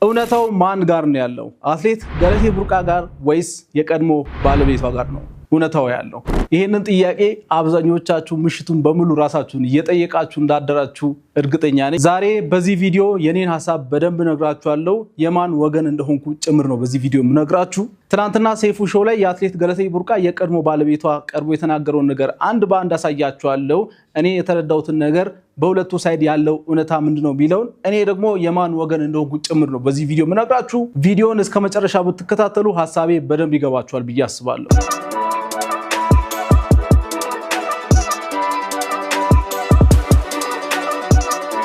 እውነታው ማን ጋር ነው ያለው? አትሌት ገለቴ ቡርቃ ጋር ወይስ የቀድሞ ባለቤቷ ጋር ነው እውነታው ያለው? ይሄንን ጥያቄ አብዛኞቻችሁ ምሽቱን በሙሉ ራሳችሁን እየጠየቃችሁ እንዳደራችሁ እርግጠኛ ነኝ። ዛሬ በዚህ ቪዲዮ የኔን ሐሳብ በደንብ ነግራችኋለሁ። የማን ወገን እንደሆንኩ ጭምር ነው በዚህ ቪዲዮ የምነግራችሁ። ትናንትና ሰይፉ ሾው ላይ የአትሌት ገለቴ ቡርቃ የቀድሞ ባለቤቷ ቀርቦ የተናገረውን ነገር አንድ በአንድ አሳያችኋለሁ። እኔ የተረዳሁትን ነገር በሁለቱ ሳይድ ያለው እውነታ ምንድነው ቢለውን እኔ ደግሞ የማን ወገን እንደሆንኩ ጭምር ነው በዚህ ቪዲዮ የምነግራችሁ። ቪዲዮን እስከ መጨረሻ ብትከታተሉ ሐሳቤ በደንብ ይገባችኋል ብዬ አስባለሁ።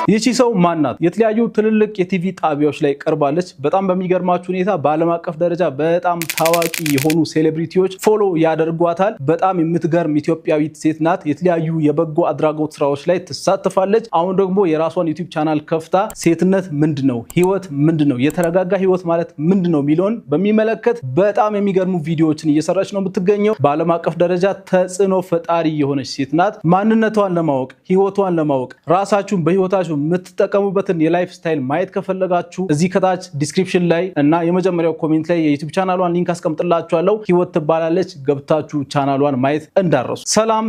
ይቺ ሰው ማናት? የተለያዩ ትልልቅ የቲቪ ጣቢያዎች ላይ ቀርባለች። በጣም በሚገርማችሁ ሁኔታ በዓለም አቀፍ ደረጃ በጣም ታዋቂ የሆኑ ሴሌብሪቲዎች ፎሎ ያደርጓታል። በጣም የምትገርም ኢትዮጵያዊት ሴት ናት። የተለያዩ የበጎ አድራጎት ስራዎች ላይ ትሳተፋለች። አሁን ደግሞ የራሷን ዩቲዩብ ቻናል ከፍታ ሴትነት ምንድነው፣ ህይወት ምንድነው፣ የተረጋጋ ህይወት ማለት ምንድነው ሚሊዮን በሚመለከት በጣም የሚገርሙ ቪዲዮዎችን እየሰራች ነው የምትገኘው። በዓለም አቀፍ ደረጃ ተጽዕኖ ፈጣሪ የሆነች ሴት ናት። ማንነቷን ለማወቅ ህይወቷን ለማወቅ ራሳችሁን በህይወታችሁ የምትጠቀሙበትን የላይፍ ስታይል ማየት ከፈለጋችሁ እዚህ ከታች ዲስክሪፕሽን ላይ እና የመጀመሪያው ኮሜንት ላይ የዩቲዩብ ቻናሏን ሊንክ አስቀምጥላችኋለሁ። ህይወት ትባላለች። ገብታችሁ ቻናሏን ማየት እንዳረሱ።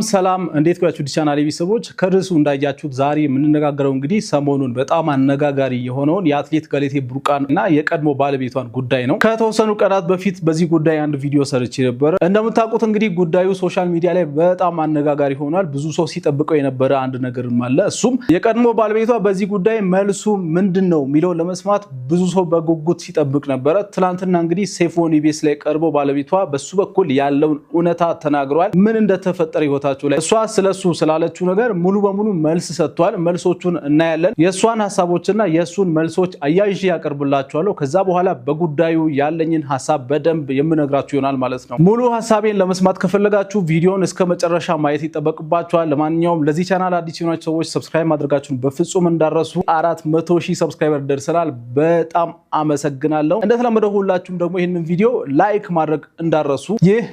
ሰላም እንዴት ቆያችሁ? ቻናሌ ቤተሰቦች ከርዕሱ እንዳያችሁት ዛሬ የምንነጋገረው እንግዲህ ሰሞኑን በጣም አነጋጋሪ የሆነውን የአትሌት ገለቴ ቡርቃን እና የቀድሞ ባለቤቷን ጉዳይ ነው። ከተወሰኑ ቀናት በፊት በዚህ ጉዳይ አንድ ቪዲዮ ሰርቼ ነበር። እንደምታውቁት እንግዲህ ጉዳዩ ሶሻል ሚዲያ ላይ በጣም አነጋጋሪ ሆኗል። ብዙ ሰው ሲጠብቀው የነበረ አንድ ነገርም አለ። እሱም የቀድሞ ባለቤቷ በዚህ ጉዳይ መልሱ ምንድነው የሚለው ለመስማት ብዙ ሰው በጉጉት ሲጠብቅ ነበረ። ትናንትና እንግዲህ ሰይፉ ኢቢኤስ ላይ ቀርቦ ባለቤቷ በሱ በኩል ያለውን እውነታ ተናግሯል። ምን እንደተፈጠረ ህይወታቸው ላይ እሷ ስለሱ ስላለችው ነገር ሙሉ በሙሉ መልስ ሰጥቷል። መልሶቹን እናያለን። የእሷን ሐሳቦችና የእሱን መልሶች አያይዤ ያቀርብላችኋለሁ። ከዛ በኋላ በጉዳዩ ያለኝን ሐሳብ በደንብ የምነግራችሁ ይሆናል ማለት ነው። ሙሉ ሐሳቤን ለመስማት ከፈለጋችሁ ቪዲዮን እስከ መጨረሻ ማየት ይጠበቅባችኋል። ለማንኛውም ለዚህ ቻናል አዲስ የሆናችሁ ሰዎች ሰብስክራይብ ማድረጋችሁን በፍጹም እንዳረሱ። 400,000 ሰብስክራይበር ደርሰናል። በጣም አመሰግናለሁ። እንደተለመደው ሁላችሁም ደግሞ ይህንን ቪዲዮ ላይክ ማድረግ እንዳረሱ። ይህ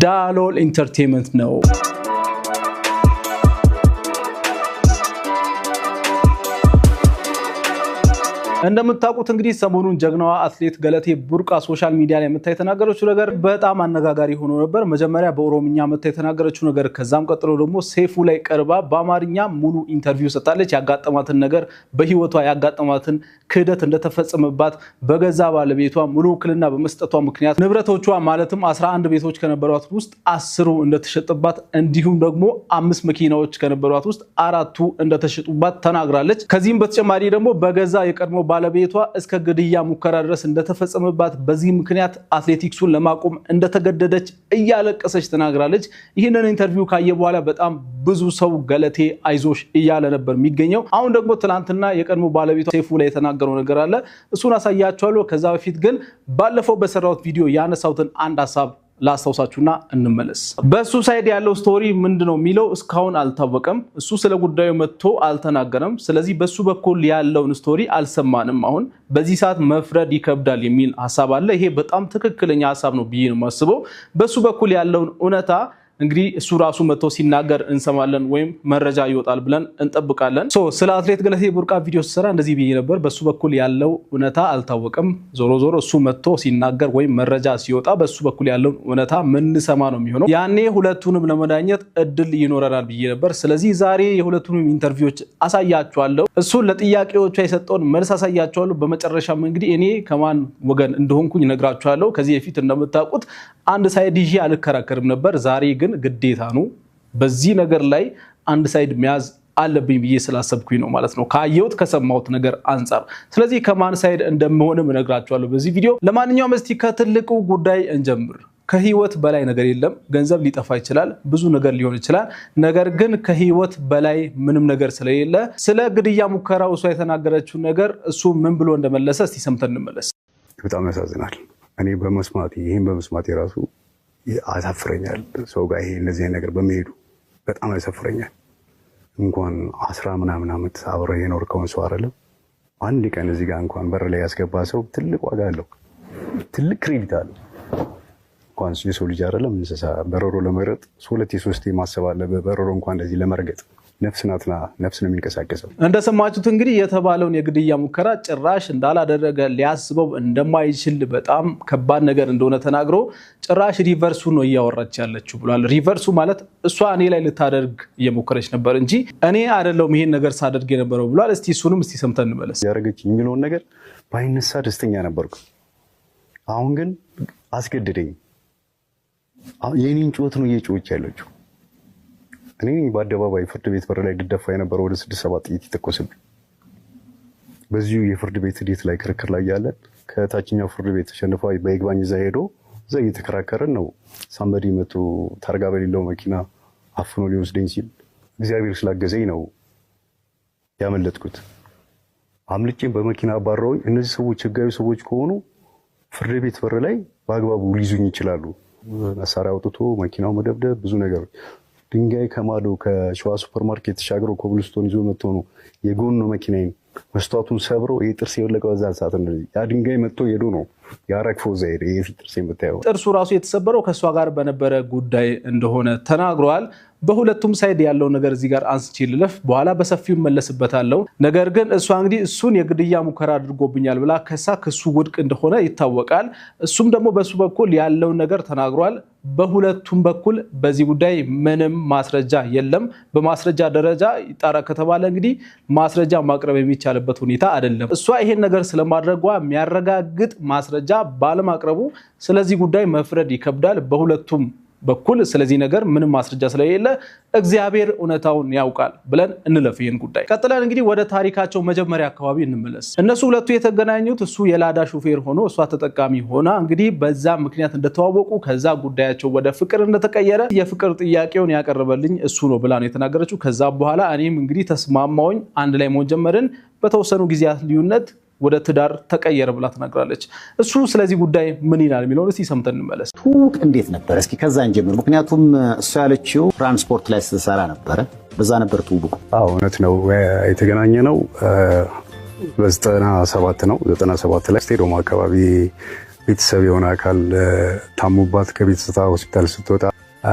ዳሎል ኢንተርቴይንመንት ነው። እንደምታውቁት እንግዲህ ሰሞኑን ጀግናዋ አትሌት ገለቴ ቡርቃ ሶሻል ሚዲያ ላይ መታ የተናገረችው ነገር በጣም አነጋጋሪ ሆኖ ነበር። መጀመሪያ በኦሮምኛ መታ የተናገረችው ነገር፣ ከዛም ቀጥሎ ደግሞ ሰይፉ ላይ ቀርባ በአማርኛ ሙሉ ኢንተርቪው ሰጣለች። ያጋጠማትን ነገር፣ በህይወቷ ያጋጠማትን ክህደት እንደተፈጸመባት፣ በገዛ ባለቤቷ ሙሉ ውክልና በመስጠቷ ምክንያት ንብረቶቿ ማለትም 11 ቤቶች ከነበሯት ውስጥ 10ሩ እንደተሸጠባት፣ እንዲሁም ደግሞ 5 መኪናዎች ከነበሯት ውስጥ 4ቱ እንደተሸጡባት ተናግራለች። ከዚህም በተጨማሪ ደግሞ በገዛ የቀድሞ ባለቤቷ እስከ ግድያ ሙከራ ድረስ እንደተፈጸመባት፣ በዚህ ምክንያት አትሌቲክሱን ለማቆም እንደተገደደች እያለቀሰች ተናግራለች። ይህንን ኢንተርቪው ካየ በኋላ በጣም ብዙ ሰው ገለቴ አይዞሽ እያለ ነበር የሚገኘው። አሁን ደግሞ ትናንትና የቀድሞ ባለቤቷ ሰይፉ ላይ የተናገረው ነገር አለ። እሱን አሳያችኋለሁ። ከዛ በፊት ግን ባለፈው በሰራሁት ቪዲዮ ያነሳሁትን አንድ ሐሳብ ላስታውሳችሁና እንመለስ። በሱ ሳይድ ያለው ስቶሪ ምንድነው የሚለው እስካሁን አልታወቀም። እሱ ስለ ጉዳዩ መጥቶ አልተናገረም። ስለዚህ በሱ በኩል ያለውን ስቶሪ አልሰማንም። አሁን በዚህ ሰዓት መፍረድ ይከብዳል የሚል ሐሳብ አለ። ይሄ በጣም ትክክለኛ ሐሳብ ነው ብዬ ነው የማስበው። በሱ በኩል ያለውን እውነታ እንግዲህ እሱ ራሱ መጥቶ ሲናገር እንሰማለን ወይም መረጃ ይወጣል ብለን እንጠብቃለን። ስለ አትሌት ገለቴ ቡርቃ ቪዲዮ ሲሰራ እንደዚህ ብዬ ነበር። በሱ በኩል ያለው እውነታ አልታወቀም። ዞሮ እሱ መጥቶ ሲናገር ወይም መረጃ ሲወጣ በሱ በኩል ያለው እውነታ ምንሰማ ነው የሚሆነው። ያኔ ሁለቱንም ለመዳኘት እድል ይኖረናል ብዬ ነበር። ስለዚህ ዛሬ የሁለቱንም ኢንተርቪዎች አሳያችኋለሁ። እሱን ለጥያቄዎቿ የሰጠውን መልስ አሳያችኋለሁ። በመጨረሻም እንግዲህ እኔ ከማን ወገን እንደሆንኩኝ እነግራችኋለሁ። ከዚህ በፊት እንደምታውቁት አንድ ሳይድ ይዤ አልከራከርም ነበር። ዛሬ ግን ግዴታ ነው በዚህ ነገር ላይ አንድ ሳይድ መያዝ አለብኝ ብዬ ስላሰብኩኝ ነው ማለት ነው፣ ካየሁት ከሰማሁት ነገር አንፃር። ስለዚህ ከማን ሳይድ እንደምሆንም እነግራችኋለሁ በዚህ ቪዲዮ። ለማንኛውም እስቲ ከትልቁ ጉዳይ እንጀምር። ከህይወት በላይ ነገር የለም። ገንዘብ ሊጠፋ ይችላል፣ ብዙ ነገር ሊሆን ይችላል። ነገር ግን ከህይወት በላይ ምንም ነገር ስለሌለ ስለ ግድያ ሙከራው እሷ የተናገረችው ነገር እሱ ምን ብሎ እንደመለሰ እስቲ ሰምተን እንመለስ። በጣም ያሳዝናል። እኔ ይህን በመስማት የራሱ አሳፍረኛል። ሰው ጋር ይሄ እነዚህ ነገር በመሄዱ በጣም ያሳፍረኛል። እንኳን 10 ምናምን ዓመት አብረህ የኖርከውን ሰው አይደለም አንድ ቀን እዚህ ጋር እንኳን በር ላይ ያስገባ ሰው ትልቅ ዋጋ አለው፣ ትልቅ ክሬዲት አለው። እንኳን የሰው ልጅ አይደለም እንስሳ በረሮ ለመረጥ 2-3 ማሰብ አለበት። በረሮ እንኳን እንደዚህ ለመርገጥ ነፍስ ናትና ነፍስ ነው የሚንቀሳቀሰው። እንደሰማችሁት እንግዲህ የተባለውን የግድያ ሙከራ ጭራሽ እንዳላደረገ ሊያስበው እንደማይችል በጣም ከባድ ነገር እንደሆነ ተናግሮ ጭራሽ ሪቨርሱ ነው እያወራች ያለችው ብሏል። ሪቨርሱ ማለት እሷ እኔ ላይ ልታደርግ እየሞከረች ነበር እንጂ እኔ አይደለሁም ይሄን ነገር ሳደርግ የነበረው ብሏል። እስቲ እሱንም ሰምተን እንመለስ። ያደረገች የሚለውን ነገር ባይነሳ ደስተኛ ነበርኩ። አሁን ግን አስገድደኝ። የኔን ጩኸት ነው እየጮኸች ያለችው። እኔ በአደባባይ ፍርድ ቤት በር ላይ ድደፋ የነበረው ወደ 6-7 ጥይት ይተኮስብኝ። በዚሁ የፍርድ ቤት ሂደት ላይ ክርክር ላይ ያለን ከታችኛው ፍርድ ቤት ተሸንፏ በይግባኝ እዛ ሄዶ እዛ እየተከራከረን ነው። ሳምበዲ መቶ ታርጋ በሌለው መኪና አፍኖ ሊወስደኝ ሲል እግዚአብሔር ስላገዘኝ ነው ያመለጥኩት። አምልጬን በመኪና አባረውኝ። እነዚህ ሰዎች ህጋዊ ሰዎች ከሆኑ ፍርድ ቤት በር ላይ በአግባቡ ሊይዙኝ ይችላሉ። መሳሪያ አውጥቶ መኪናው መደብደብ፣ ብዙ ነገር ድንጋይ ከማዶ ከሸዋ ሱፐርማርኬት ተሻግሮ ኮብልስቶን ይዞ መጥቶ ነው የጎን መኪናዬን መስታወቱን ሰብሮ ይሄ ጥርስ የወለቀው እዛ ሰዓት ነው። ያ ድንጋይ መጥቶ ሄዶ ነው ያረግፈው እዛ ሄደ። ይሄ ጥርስ የምታየው ጥርሱ ራሱ የተሰበረው ከሷ ጋር በነበረ ጉዳይ እንደሆነ ተናግሯል። በሁለቱም ሳይድ ያለው ነገር እዚህ ጋር አንስቼ ልለፍ፣ በኋላ በሰፊው መለስበታለሁ። ነገር ግን እሷ እንግዲህ እሱን የግድያ ሙከራ አድርጎብኛል ብላ ከሳ ክሱ ውድቅ እንደሆነ ይታወቃል። እሱም ደግሞ በሱ በኩል ያለውን ነገር ተናግሯል። በሁለቱም በኩል በዚህ ጉዳይ ምንም ማስረጃ የለም። በማስረጃ ደረጃ ይጣራ ከተባለ እንግዲህ ማስረጃ ማቅረብ የሚቻልበት ሁኔታ አይደለም። እሷ ይሄን ነገር ስለማድረጓ የሚያረጋግጥ ማስረጃ ባለማቅረቡ ስለዚህ ጉዳይ መፍረድ ይከብዳል በሁለቱም በኩል። ስለዚህ ነገር ምንም ማስረጃ ስለሌለ እግዚአብሔር እውነታውን ያውቃል ብለን እንለፍ ይሄን ጉዳይ። ቀጥለን እንግዲህ ወደ ታሪካቸው መጀመሪያ አካባቢ እንመለስ። እነሱ ሁለቱ የተገናኙት እሱ የላዳ ሹፌር ሆኖ እሷ ተጠቃሚ ሆና እንግዲህ በዛ ምክንያት እንደተዋወቁ ከዛ ጉዳያቸው ወደ ፍቅር እንደተቀየረ የፍቅር ጥያቄውን ያቀረበልኝ እሱ ነው ብላ ነው የተናገረችው። ከዛ በኋላ እኔም እንግዲህ ተስማማውኝ፣ አንድ ላይ መሆን ጀመርን። በተወሰኑ ጊዜያት ልዩነት ወደ ትዳር ተቀየረ ብላ ተናግራለች። እሱ ስለዚህ ጉዳይ ምን ይላል የሚለውን እስቲ ሰምተን እንመለስ። ትውውቅ እንዴት ነበር? እስኪ ከዛን ጀምር። ምክንያቱም እሱ ያለችው ትራንስፖርት ላይ ስትሰራ ነበረ፣ በዛ ነበር ትውውቁ። አዎ እውነት ነው። የተገናኘ ነው በ97 ነው። 97 ላይ ስቴዲየም አካባቢ ቤተሰብ የሆነ አካል ታሙባት ከቤተሰብ ሆስፒታል ስትወጣ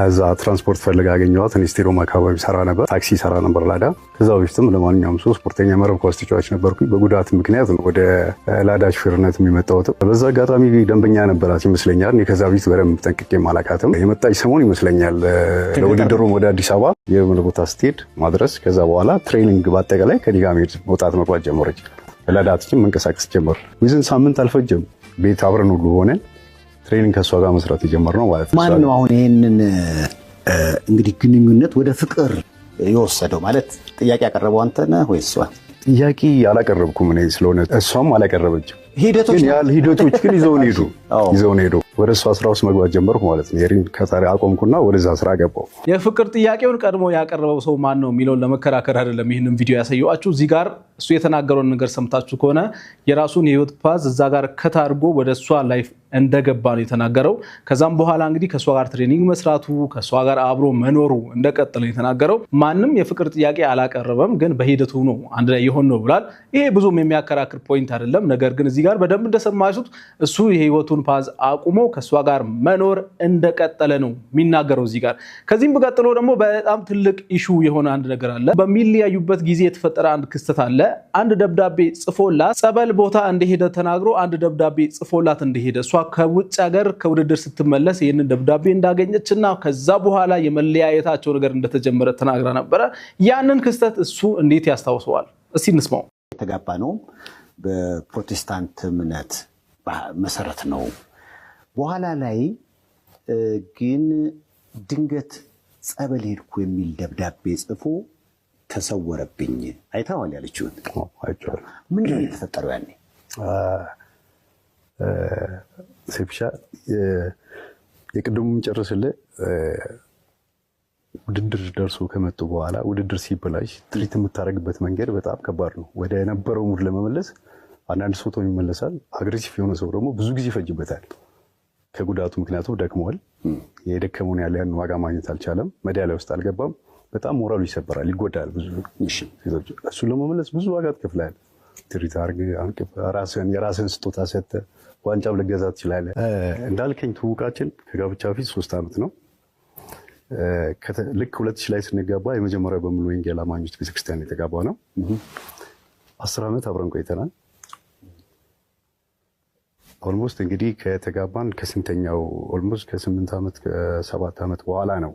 እዛ ትራንስፖርት ፈልጋ አገኘኋት። እኔ ስቴዲየም አካባቢ ሰራ ነበር፣ ታክሲ ሰራ ነበር ላዳ። ከዛ በፊትም ለማንኛውም ሰው ስፖርተኛ መረብ ኳስ ተጫዋች ነበርኩኝ። በጉዳት ምክንያት ነው ወደ ላዳ ሹፌርነት የሚመጣሁት። በዛ አጋጣሚ ደንበኛ ነበራት ይመስለኛል። እኔ ከዛ በፊት በደንብ ጠንቅቄ አላውቃትም። የመጣች ሰሞን ይመስለኛል ለውድድሩም ወደ አዲስ አበባ የሆነ ቦታ ስትሄድ ማድረስ። ከዛ በኋላ ትሬኒንግ በአጠቃላይ ከኔ ጋር መሄድ መውጣት መግባት ጀመረች። ላዳችን መንቀሳቀስ ጀመር። ዊዝን ሳምንት አልፈጀም ቤት አብረን ሁሉ ሆነን ትሬኒንግ ከሷ ጋር መስራት የጀመርነው ማለት ነው። ማን ነው አሁን ይሄንን እንግዲህ ግንኙነት ወደ ፍቅር የወሰደው? ማለት ጥያቄ ያቀረበው አንተ ነህ ወይስ እሷ? ጥያቄ አላቀረብኩም እኔ ስለሆነ እሷም አላቀረበችም። ሂደቶች ግን ይዘውን ሄዱ። ወደ እሷ ስራ ውስጥ መግባት ጀመርኩ ማለት ነው። የሪን ከታሪ አቆምኩና ወደዛ ስራ ገባሁ። የፍቅር ጥያቄውን ቀድሞ ያቀረበው ሰው ማን ነው የሚለውን ለመከራከር አይደለም ይህንን ቪዲዮ ያሳየኋችሁ። እዚህ ጋር እሱ የተናገረውን ነገር ሰምታችሁ ከሆነ የራሱን የህይወት ፓዝ እዛ ጋር ከታርጎ ወደ እሷ ላይፍ እንደገባ ነው የተናገረው። ከዛም በኋላ እንግዲህ ከእሷ ጋር ትሬኒንግ መስራቱ ከእሷ ጋር አብሮ መኖሩ እንደቀጠለ የተናገረው። ማንም የፍቅር ጥያቄ አላቀረበም፣ ግን በሂደቱ ነው አንድ ላይ የሆን ነው ብሏል። ይሄ ብዙም የሚያከራክር ፖይንት አይደለም። ነገር ግን እዚህ ጋር በደንብ እንደሰማችሁት እሱ የህይወቱን ፓዝ አቁሞ ከእሷ ጋር መኖር እንደቀጠለ ነው የሚናገረው እዚህ ጋር። ከዚህም በቀጥሎ ደግሞ በጣም ትልቅ ኢሹ የሆነ አንድ ነገር አለ። በሚለያዩበት ጊዜ የተፈጠረ አንድ ክስተት አለ። አንድ ደብዳቤ ጽፎላት ጸበል ቦታ እንደሄደ ተናግሮ አንድ ደብዳቤ ጽፎላት እንደሄደ እሷ ከውጭ ሀገር ከውድድር ስትመለስ ይህንን ደብዳቤ እንዳገኘችና ከዛ በኋላ የመለያየታቸው ነገር እንደተጀመረ ተናግራ ነበረ። ያንን ክስተት እሱ እንዴት ያስታውሰዋል? እስቲ እንስማው። የተጋባ ነው በፕሮቴስታንት እምነት መሰረት ነው። በኋላ ላይ ግን ድንገት ጸበል ሄድኩ የሚል ደብዳቤ ጽፎ ተሰወረብኝ። አይተዋል ያለችውን? አይቼዋለሁ። ምንድን ነው የተፈጠረው ያኔ? ሴፍሻ የቅድሙን ጨርስልህ። ውድድር ደርሶ ከመጡ በኋላ ውድድር ሲበላሽ ትሪት የምታደርግበት መንገድ በጣም ከባድ ነው። ወደ ነበረው ሙድ ለመመለስ አንዳንድ ሰው ተው ይመለሳል። አግሬሲቭ የሆነ ሰው ደግሞ ብዙ ጊዜ ይፈጅበታል። ከጉዳቱ ምክንያቱ ደክሟል። የደከመውን ያለ ያን ዋጋ ማግኘት አልቻለም። ሜዳሊያ ውስጥ አልገባም። በጣም ሞራሉ ይሰበራል፣ ይጎዳል። ብዙ እሱ ለመመለስ ብዙ ዋጋ ትከፍላለህ። ትሪት አድርገህ የራስህን ስጦታ ሰጥተህ ዋንጫም ልገዛ ትችላለህ። እንዳልከኝ ትውውቃችን ከጋብቻ በፊት 3 ዓመት ነው። ልክ 2000 ላይ ስንገባ የመጀመሪያው በሙሉ ወንጌል አማኞች ቤተክርስቲያን የተጋባ ነው። 10 ዓመት አብረን ቆይተናል። ኦልሞስት እንግዲህ ከተጋባን ከስንተኛው ኦልሞስት ከ8 ዓመት ከ7 ዓመት በኋላ ነው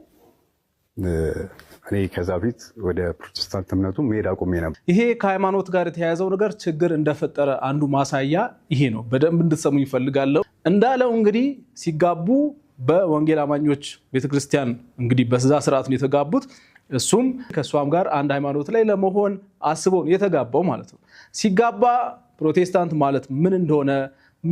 እኔ ከዛ ፊት ወደ ፕሮቴስታንት እምነቱ መሄድ አቁሜ ነበር። ይሄ ከሃይማኖት ጋር የተያያዘው ነገር ችግር እንደፈጠረ አንዱ ማሳያ ይሄ ነው። በደንብ እንድትሰሙ ይፈልጋለሁ። እንዳለው እንግዲህ ሲጋቡ በወንጌል አማኞች ቤተክርስቲያን እንግዲህ በዛ ስርዓት ነው የተጋቡት። እሱም ከሷም ጋር አንድ ሃይማኖት ላይ ለመሆን አስበው የተጋባው ማለት ነው። ሲጋባ ፕሮቴስታንት ማለት ምን እንደሆነ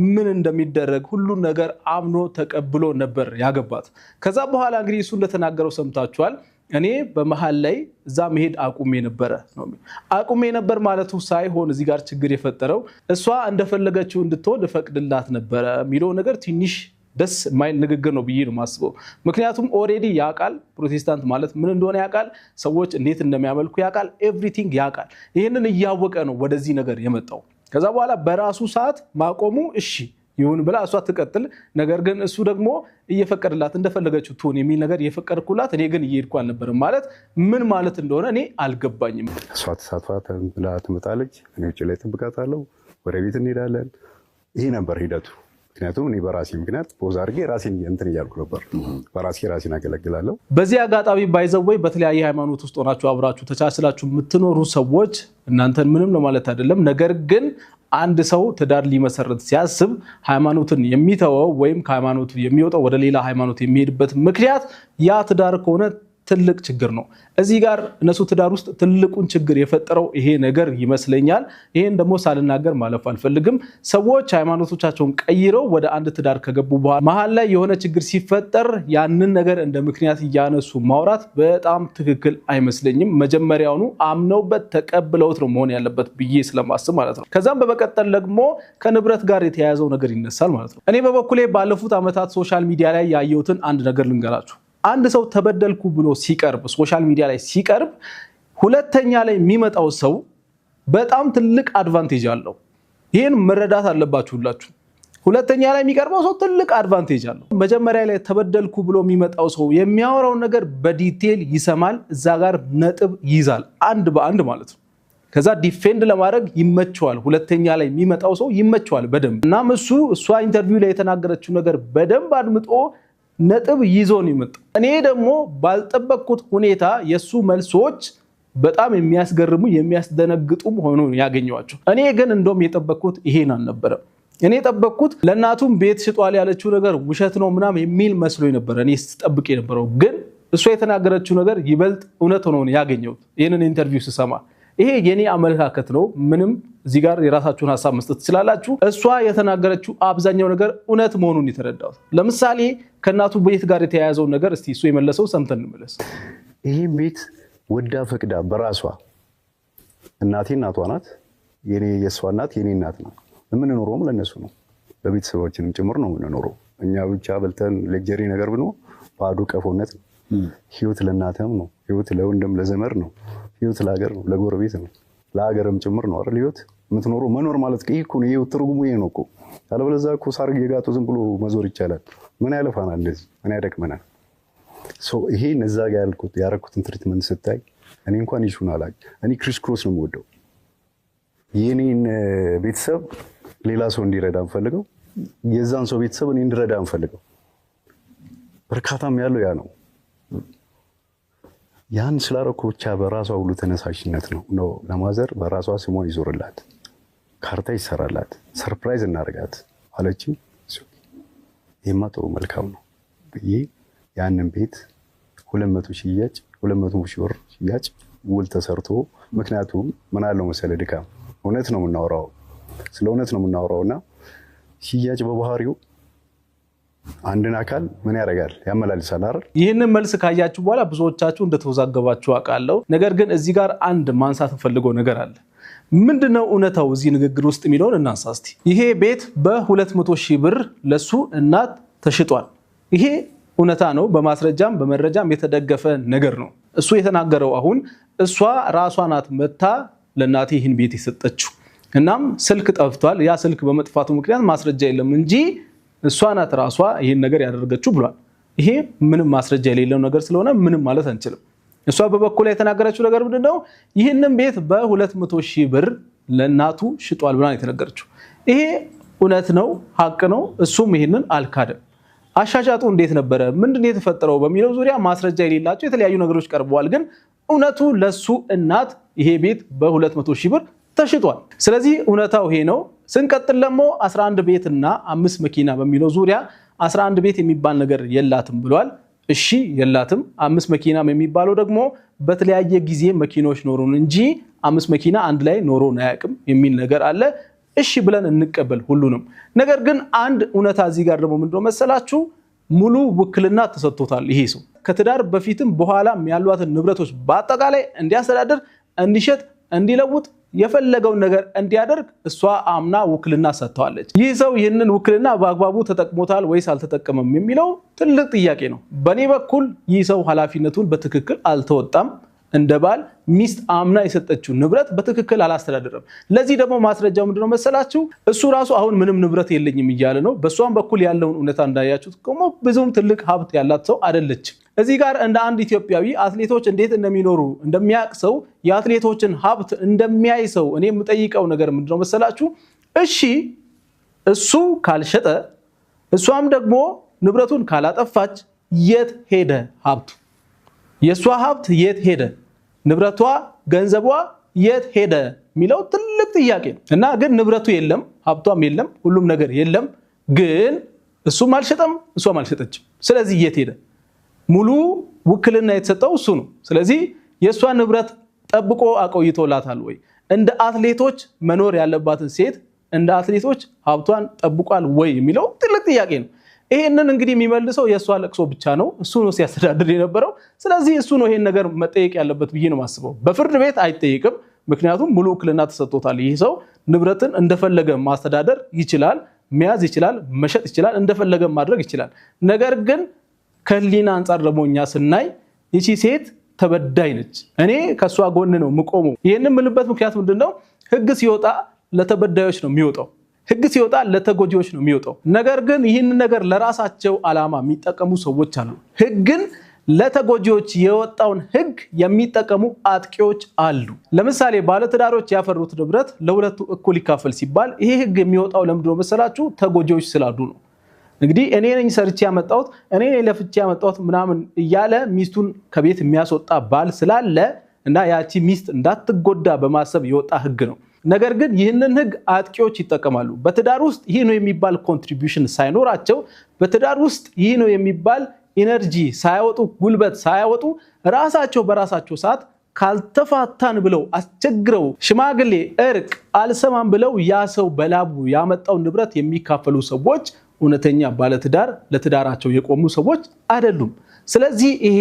ምን እንደሚደረግ ሁሉ ነገር አምኖ ተቀብሎ ነበር ያገባት። ከዛ በኋላ እንግዲህ እሱ እንደተናገረው ሰምታችኋል። እኔ በመሃል ላይ እዛ መሄድ አቁሜ ነበር ማለቱ ሳይሆን እዚህ ጋር ችግር የፈጠረው እሷ እንደፈለገችው እንድትሆን ፈቅድላት ነበር የሚለው ነገር ትንሽ ደስ የማይል ንግግር ነው ብዬ ነው ማስበው። ምክንያቱም ኦሬዲ ያውቃል ፕሮቴስታንት ማለት ምን እንደሆነ ያውቃል፣ ሰዎች እንዴት እንደሚያመልኩ ያውቃል፣ ኤቭሪቲንግ ያውቃል። ይህንን እያወቀ ነው ወደዚህ ነገር የመጣው። ከዛ በኋላ በራሱ ሰዓት ማቆሙ እሺ ይሁን ብላ እሷ ትቀጥል። ነገር ግን እሱ ደግሞ እየፈቀደላት እንደፈለገችው ትሆን የሚል ነገር እየፈቀድኩላት እኔ ግን እየሄድኩ አልነበረም ማለት ምን ማለት እንደሆነ እኔ አልገባኝም። እሷ ተሳትፋ ብላ ትመጣለች፣ እኔ ውጭ ላይ እጠብቃታለሁ፣ ወደ ቤት እንሄዳለን። ይሄ ነበር ሂደቱ። ምክንያቱም እኔ በራሴ ምክንያት ፖዝ አድርጌ ራሴን እንትን እያልኩ ነበር። በራሴ ራሴን አገለግላለሁ። በዚህ አጋጣሚ ባይዘወይ በተለያየ ሃይማኖት ውስጥ ሆናችሁ አብራችሁ ተቻችላችሁ የምትኖሩ ሰዎች እናንተን ምንም ለማለት አይደለም። ነገር ግን አንድ ሰው ትዳር ሊመሰረት ሲያስብ ሃይማኖትን የሚተወው ወይም ከሃይማኖቱ የሚወጣው ወደ ሌላ ሃይማኖት የሚሄድበት ምክንያት ያ ትዳር ከሆነ ትልቅ ችግር ነው። እዚህ ጋር እነሱ ትዳር ውስጥ ትልቁን ችግር የፈጠረው ይሄ ነገር ይመስለኛል። ይሄን ደግሞ ሳልናገር ማለፍ አልፈልግም። ሰዎች ሃይማኖቶቻቸውን ቀይረው ወደ አንድ ትዳር ከገቡ በኋላ መሀል ላይ የሆነ ችግር ሲፈጠር ያንን ነገር እንደ ምክንያት እያነሱ ማውራት በጣም ትክክል አይመስለኝም። መጀመሪያውኑ አምነውበት ተቀብለውት ነው መሆን ያለበት ብዬ ስለማስብ ማለት ነው። ከዛም በመቀጠል ደግሞ ከንብረት ጋር የተያያዘው ነገር ይነሳል ማለት ነው። እኔ በበኩሌ ባለፉት ዓመታት ሶሻል ሚዲያ ላይ ያየሁትን አንድ ነገር ልንገራችሁ። አንድ ሰው ተበደልኩ ብሎ ሲቀርብ ሶሻል ሚዲያ ላይ ሲቀርብ ሁለተኛ ላይ የሚመጣው ሰው በጣም ትልቅ አድቫንቴጅ አለው። ይሄን መረዳት አለባችሁ ሁላችሁ። ሁለተኛ ላይ የሚቀርበው ሰው ትልቅ አድቫንቴጅ አለው። መጀመሪያ ላይ ተበደልኩ ብሎ የሚመጣው ሰው የሚያወራው ነገር በዲቴል ይሰማል፣ እዛ ጋር ነጥብ ይይዛል አንድ በአንድ ማለት ነው። ከዛ ዲፌንድ ለማድረግ ይመቸዋል። ሁለተኛ ላይ የሚመጣው ሰው ይመቸዋል በደንብ። እናም እሷ ኢንተርቪው ላይ የተናገረችው ነገር በደንብ አድምጦ ነጥብ ይዞ ነው የመጣው። እኔ ደግሞ ባልጠበቅኩት ሁኔታ የሱ መልሶች በጣም የሚያስገርሙ የሚያስደነግጡም ሆኖ ያገኘዋቸው። እኔ ግን እንደውም የጠበቅኩት ይሄን አልነበረም። እኔ የጠበቅኩት ለእናቱም ቤት ሽጧል ያለችው ነገር ውሸት ነው ምናምን የሚል መስሎኝ ነበር እኔ ስጠብቅ የነበረው። ግን እሷ የተናገረችው ነገር ይበልጥ እውነት ሆኖ ያገኘሁት ይህንን ኢንተርቪው ስሰማ። ይሄ የኔ አመለካከት ነው። ምንም እዚህ ጋር የራሳችሁን ሐሳብ መስጠት ትችላላችሁ። እሷ የተናገረችው አብዛኛው ነገር እውነት መሆኑን የተረዳሁት። ለምሳሌ ከእናቱ ቤት ጋር የተያያዘው ነገር እስቲ እሱ የመለሰው ሰምተን እንመለስ። ይሄን ቤት ወዳ ፈቅዳ በራሷ እናቴ እናቷ ናት፣ የሷ እናት የኔ እናት ናት። የምንኖረውም ለነሱ ነው፣ ለቤተሰባችንም ጭምር ነው የምንኖረው። እኛ ብቻ በልተን ሌጀሪ ነገር ብንሆን ባዶ ቀፎነት ነው። ህይወት ለእናትም ነው፣ ህይወት ለወንድም ለዘመር ነው፣ ህይወት ለሀገር ነው፣ ለጎረቤት ነው፣ ለሀገርም ጭምር ነው አይደል? ህይወት የምትኖረው መኖር ማለት እኮ ነው። ይሄው ትርጉሙ ይሄ ነው እኮ። አለበለዚያ እኮ ሳር እየጋጡ ዝም ብሎ መዞር ይቻላል። ምን ያለፋናል? እንደዚህ ምን ያደክመናል? ይሄ እዛ ጋር ያረኩትን ትሪትመንት ስታይ እኔ እንኳን ይሹን አላቅ። እኔ ክሪስ ክሮስ ነው የምወደው። የኔን ቤተሰብ ሌላ ሰው እንዲረዳ እንፈልገው፣ የዛን ሰው ቤተሰብ እኔ እንዲረዳ እንፈልገው። በርካታም ያለው ያ ነው። ያን ስላረኩ ብቻ በራሷ ሁሉ ተነሳሽነት ነው ለማዘር በራሷ ስሟ ይዞርላት፣ ካርታ ይሰራላት፣ ሰርፕራይዝ እናርጋት አለች። ይሄማ ጥሩ መልካም ነው ብዬ ያንን ቤት 200 ሺህ ብር ሽያጭ ውል ተሰርቶ። ምክንያቱም ምን አለው መሰለ ድካም እውነት ነው የምናወራው፣ ስለ እውነት ነው የምናወራውና ሽያጭ በባህሪው አንድን አካል ምን ያደርጋል? ያመላልሳል አይደል? ይህንን መልስ ካያችሁ በኋላ ብዙዎቻችሁ እንደተወዛገባችሁ አውቃለሁ። ነገር ግን እዚህ ጋር አንድ ማንሳት ፈልገው ነገር አለ። ምንድነው እውነታው እዚህ ንግግር ውስጥ የሚለውን እናንሳ እስቲ። ይሄ ቤት በ200 ሺህ ብር ለሱ እናት ተሽጧል። ይሄ እውነታ ነው፣ በማስረጃም በመረጃም የተደገፈ ነገር ነው። እሱ የተናገረው አሁን እሷ ራሷ ናት መታ ለእናቴ ይህን ቤት የሰጠችው። እናም ስልክ ጠፍቷል። ያ ስልክ በመጥፋቱ ምክንያት ማስረጃ የለም እንጂ እሷ ናት ራሷ ይሄን ነገር ያደረገችው ብሏል። ይሄ ምንም ማስረጃ የሌለው ነገር ስለሆነ ምንም ማለት አንችልም። እሷ በበኩል የተናገረችው ነገር ምንድነው? ይህንን ቤት በ200,000 ብር ለእናቱ ሽጧል ብላ የተናገረችው። ይሄ እውነት ነው፣ ሀቅ ነው። እሱም ይሄንን አልካደም። አሻሻጡ እንዴት ነበረ? ምንድነው የተፈጠረው? በሚለው ዙሪያ ማስረጃ የሌላቸው የተለያዩ ነገሮች ቀርበዋል። ግን እውነቱ ለሱ እናት ይሄ ቤት በ200,000 ብር ተሽጧል። ስለዚህ እውነታው ይሄ ነው። ስንቀጥል ደግሞ 11 ቤትና 5 መኪና በሚለው ዙሪያ 11 ቤት የሚባል ነገር የላትም ብሏል። እሺ የላትም። 5 መኪናም የሚባለው ደግሞ በተለያየ ጊዜ መኪኖች ኖሩን እንጂ 5 መኪና አንድ ላይ ኖሮን አያውቅም የሚል ነገር አለ። እሺ ብለን እንቀበል ሁሉንም። ነገር ግን አንድ እውነታ እዚህ ጋር ደግሞ ምንድነው መሰላችሁ? ሙሉ ውክልና ተሰጥቶታል። ይሄ ሰው ከትዳር በፊትም በኋላም ያሏትን ንብረቶች በአጠቃላይ እንዲያስተዳድር፣ እንዲሸጥ፣ እንዲለውጥ የፈለገውን ነገር እንዲያደርግ እሷ አምና ውክልና ሰጥተዋለች። ይህ ሰው ይህንን ውክልና በአግባቡ ተጠቅሞታል ወይስ አልተጠቀመም የሚለው ትልቅ ጥያቄ ነው። በእኔ በኩል ይህ ሰው ኃላፊነቱን በትክክል አልተወጣም። እንደ ባል ሚስት አምና የሰጠችው ንብረት በትክክል አላስተዳደረም። ለዚህ ደግሞ ማስረጃው ምንድነው መሰላችሁ? እሱ ራሱ አሁን ምንም ንብረት የለኝም እያለ ነው። በሷም በኩል ያለውን እውነታ እንዳያችሁት ደግሞ ብዙም ትልቅ ሀብት ያላት ሰው አይደለችም። እዚህ ጋር እንደ አንድ ኢትዮጵያዊ አትሌቶች እንዴት እንደሚኖሩ እንደሚያውቅ ሰው የአትሌቶችን ሀብት እንደሚያይ ሰው እኔ የምጠይቀው ነገር ምንድነው መሰላችሁ? እሺ እሱ ካልሸጠ እሷም ደግሞ ንብረቱን ካላጠፋች የት ሄደ ሀብቱ? የሷ ሀብት የት ሄደ? ንብረቷ ገንዘቧ የት ሄደ የሚለው ትልቅ ጥያቄ ነው። እና ግን ንብረቱ የለም፣ ሀብቷም የለም፣ ሁሉም ነገር የለም። ግን እሱም አልሸጠም፣ እሷም አልሸጠችም። ስለዚህ የት ሄደ? ሙሉ ውክልና የተሰጠው እሱ ነው። ስለዚህ የሷ ንብረት ጠብቆ አቆይቶላታል ወይ? እንደ አትሌቶች መኖር ያለባትን ሴት እንደ አትሌቶች ሀብቷን ጠብቋል ወይ የሚለው ትልቅ ጥያቄ ነው። ይሄንን እንግዲህ የሚመልሰው የሷ ለቅሶ ብቻ ነው። እሱ ነው ሲያስተዳድር የነበረው። ስለዚህ እሱ ነው ይሄን ነገር መጠየቅ ያለበት ብዬ ነው ማስበው። በፍርድ ቤት አይጠይቅም። ምክንያቱም ሙሉ ውክልና ተሰጥቶታል። ይህ ሰው ንብረትን እንደፈለገ ማስተዳደር ይችላል፣ መያዝ ይችላል፣ መሸጥ ይችላል፣ እንደፈለገ ማድረግ ይችላል። ነገር ግን ከህሊና አንጻር ደግሞ እኛ ስናይ ይቺ ሴት ተበዳይ ነች። እኔ ከሷ ጎን ነው የምቆመው። ይሄንን የምልበት ምክንያት ምንድነው? ህግ ሲወጣ ለተበዳዮች ነው የሚወጣው። ህግ ሲወጣ ለተጎጂዎች ነው የሚወጣው። ነገር ግን ይህን ነገር ለራሳቸው ዓላማ የሚጠቀሙ ሰዎች አሉ። ህግን ለተጎጂዎች የወጣውን ህግ የሚጠቀሙ አጥቂዎች አሉ። ለምሳሌ ባለትዳሮች ያፈሩት ንብረት ለሁለቱ እኩል ይካፈል ሲባል ይሄ ህግ የሚወጣው ለምንድነው መሰላችሁ? ተጎጂዎች ስላሉ ነው። እንግዲህ እኔ ነኝ ሰርቼ ያመጣሁት፣ እኔ ነኝ ለፍቼ ያመጣሁት ምናምን እያለ ሚስቱን ከቤት የሚያስወጣ ባል ስላለ እና ያቺ ሚስት እንዳትጎዳ በማሰብ የወጣ ህግ ነው። ነገር ግን ይህንን ህግ አጥቂዎች ይጠቀማሉ። በትዳር ውስጥ ይህ ነው የሚባል ኮንትሪቢዩሽን ሳይኖራቸው፣ በትዳር ውስጥ ይህ ነው የሚባል ኢነርጂ ሳያወጡ፣ ጉልበት ሳያወጡ ራሳቸው በራሳቸው ሰዓት ካልተፋታን ብለው አስቸግረው ሽማግሌ እርቅ አልሰማም ብለው ያ ሰው በላቡ ያመጣው ንብረት የሚካፈሉ ሰዎች እውነተኛ ባለትዳር ለትዳራቸው የቆሙ ሰዎች አይደሉም። ስለዚህ ይሄ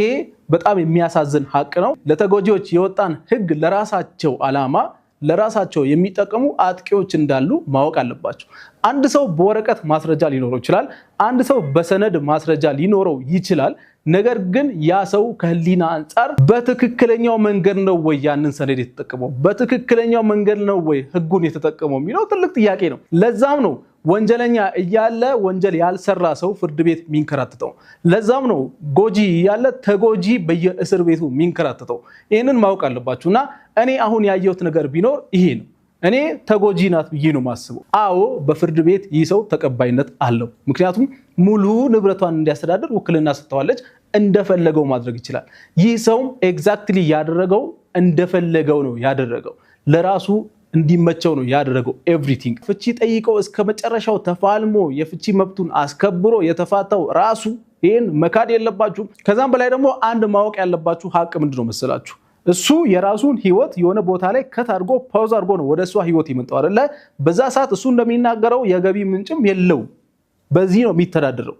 በጣም የሚያሳዝን ሀቅ ነው። ለተጎጂዎች የወጣን ህግ ለራሳቸው ዓላማ ለራሳቸው የሚጠቀሙ አጥቂዎች እንዳሉ ማወቅ አለባቸው። አንድ ሰው በወረቀት ማስረጃ ሊኖረው ይችላል። አንድ ሰው በሰነድ ማስረጃ ሊኖረው ይችላል። ነገር ግን ያ ሰው ከህሊና አንጻር በትክክለኛው መንገድ ነው ወይ ያንን ሰነድ የተጠቀመው? በትክክለኛው መንገድ ነው ወይ ህጉን የተጠቀመው የሚለው ትልቅ ጥያቄ ነው። ለዛም ነው ወንጀለኛ እያለ ወንጀል ያልሰራ ሰው ፍርድ ቤት ሚንከራተተው። ለዛም ነው ጎጂ እያለ ተጎጂ በየእስር ቤቱ ሚንከራተተው። ይህንን ማወቅ አለባችሁና እኔ አሁን ያየሁት ነገር ቢኖር ይሄ ነው። እኔ ተጎጂ ናት ብዬ ነው ማስበው። አዎ በፍርድ ቤት ይህ ሰው ተቀባይነት አለው። ምክንያቱም ሙሉ ንብረቷን እንዲያስተዳድር ውክልና ሰጥተዋለች። እንደፈለገው ማድረግ ይችላል። ይህ ሰውም ኤግዛክትሊ ያደረገው እንደፈለገው ነው ያደረገው። ለራሱ እንዲመቸው ነው ያደረገው ኤቭሪቲንግ። ፍቺ ጠይቀው እስከ መጨረሻው ተፋልሞ የፍቺ መብቱን አስከብሮ የተፋታው ራሱ። ይሄን መካድ የለባችሁም። ከዛም በላይ ደግሞ አንድ ማወቅ ያለባችሁ ሀቅ ምንድነው መሰላችሁ? እሱ የራሱን ህይወት የሆነ ቦታ ላይ ከት አድርጎ ፓውዝ አድርጎ ነው ወደ እሷ ህይወት የመጣው አይደለ? በዛ ሰዓት እሱ እንደሚናገረው የገቢ ምንጭም የለው። በዚህ ነው የሚተዳደረው።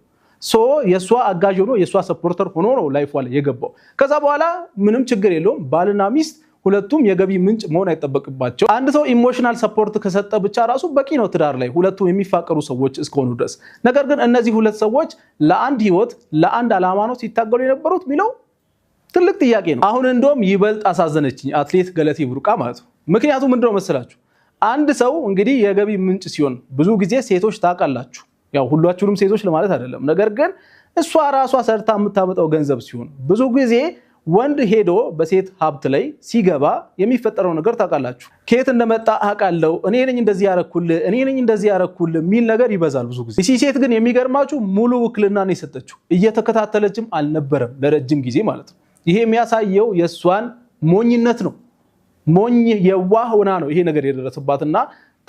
የሷ አጋዥ ሆኖ የሷ ሰፖርተር ሆኖ ነው ላይፏ ላይ የገባው። ከዛ በኋላ ምንም ችግር የለውም። ባልና ሚስት ሁለቱም የገቢ ምንጭ መሆን አይጠበቅባቸው። አንድ ሰው ኢሞሽናል ሰፖርት ከሰጠ ብቻ ራሱ በቂ ነው ትዳር ላይ ሁለቱም የሚፋቀሩ ሰዎች እስከሆኑ ድረስ። ነገር ግን እነዚህ ሁለት ሰዎች ለአንድ ህይወት ለአንድ ዓላማ ነው ሲታገሉ የነበሩት የሚለው ትልቅ ጥያቄ ነው። አሁን እንደውም ይበልጥ አሳዘነችኝ አትሌት ገለቴ ቡርቃ ማለት ነው። ምክንያቱም ምንድነው መሰላችሁ? አንድ ሰው እንግዲህ የገቢ ምንጭ ሲሆን ብዙ ጊዜ ሴቶች ታውቃላችሁ፣ ያው ሁላችሁንም ሴቶች ለማለት አይደለም፣ ነገር ግን እሷ ራሷ ሰርታ የምታመጣው ገንዘብ ሲሆን ብዙ ጊዜ ወንድ ሄዶ በሴት ሀብት ላይ ሲገባ የሚፈጠረው ነገር ታውቃላችሁ። ከየት እንደመጣ አውቃለሁ፣ እኔ ነኝ እንደዚህ ያረኩልህ የሚል ነገር ይበዛል ብዙ ጊዜ። እቺ ሴት ግን የሚገርማችሁ ሙሉ ውክልና ነው የሰጠችው። እየተከታተለችም አልነበረም ለረጅም ጊዜ ማለት ነው። ይሄ የሚያሳየው የእሷን ሞኝነት ነው። ሞኝ የዋህ ሆና ነው ይሄ ነገር የደረሰባትና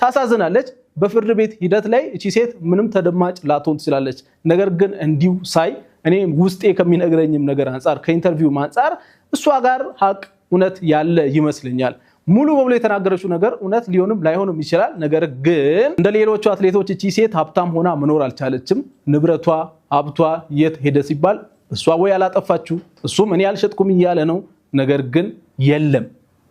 ታሳዝናለች። በፍርድ ቤት ሂደት ላይ እቺ ሴት ምንም ተደማጭ ላትሆን ትችላለች። ነገር ግን እንዲሁ ሳይ እኔ ውስጤ ከሚነግረኝም ነገር አንፃር ከኢንተርቪው አንፃር እሷ ጋር ሀቅ እውነት ያለ ይመስለኛል። ሙሉ በሙሉ የተናገረችው ነገር እውነት ሊሆንም ላይሆንም ይችላል። ነገር ግን እንደ ሌሎቹ አትሌቶች እቺ ሴት ሀብታም ሆና መኖር አልቻለችም። ንብረቷ ሀብቷ የት ሄደ ሲባል እሷ ወይ አላጠፋችሁ እሱም እኔ አልሸጥኩም እያለ ነው። ነገር ግን የለም።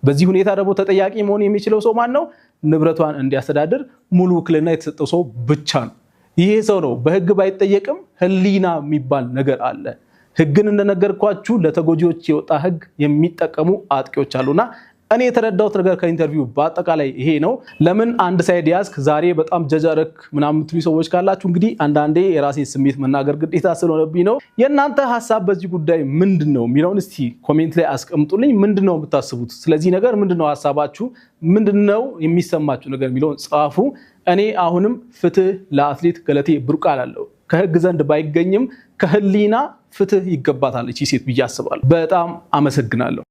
በዚህ ሁኔታ ደግሞ ተጠያቂ መሆን የሚችለው ሰው ማን ነው? ንብረቷን እንዲያስተዳድር ሙሉ ውክልና የተሰጠው ሰው ብቻ ነው። ይሄ ሰው ነው። በህግ ባይጠየቅም ህሊና የሚባል ነገር አለ። ህግን እንደነገርኳችሁ ለተጎጂዎች የወጣ ህግ የሚጠቀሙ አጥቂዎች አሉና እኔ የተረዳሁት ነገር ከኢንተርቪው በአጠቃላይ ይሄ ነው። ለምን አንድ ሳይድ ያዝክ ዛሬ በጣም ጀጃረክ ምናምን የምትሉ ሰዎች ካላችሁ እንግዲህ አንዳንዴ የራሴን ስሜት መናገር ግዴታ ስለሆነብኝ ነው። የእናንተ ሀሳብ በዚህ ጉዳይ ምንድነው የሚለውን እስቲ ኮሜንት ላይ አስቀምጡልኝ። ምንድነው የምታስቡት ስለዚህ ነገር? ምንድነው ሀሳባችሁ? ምንድነው የሚሰማችሁ ነገር የሚለውን ጻፉ። እኔ አሁንም ፍትህ ለአትሌት ገለቴ ቡርቃ እላለሁ። ከህግ ዘንድ ባይገኝም ከህሊና ፍትህ ይገባታል እቺ ሴት ብዬ አስባለሁ። በጣም አመሰግናለሁ።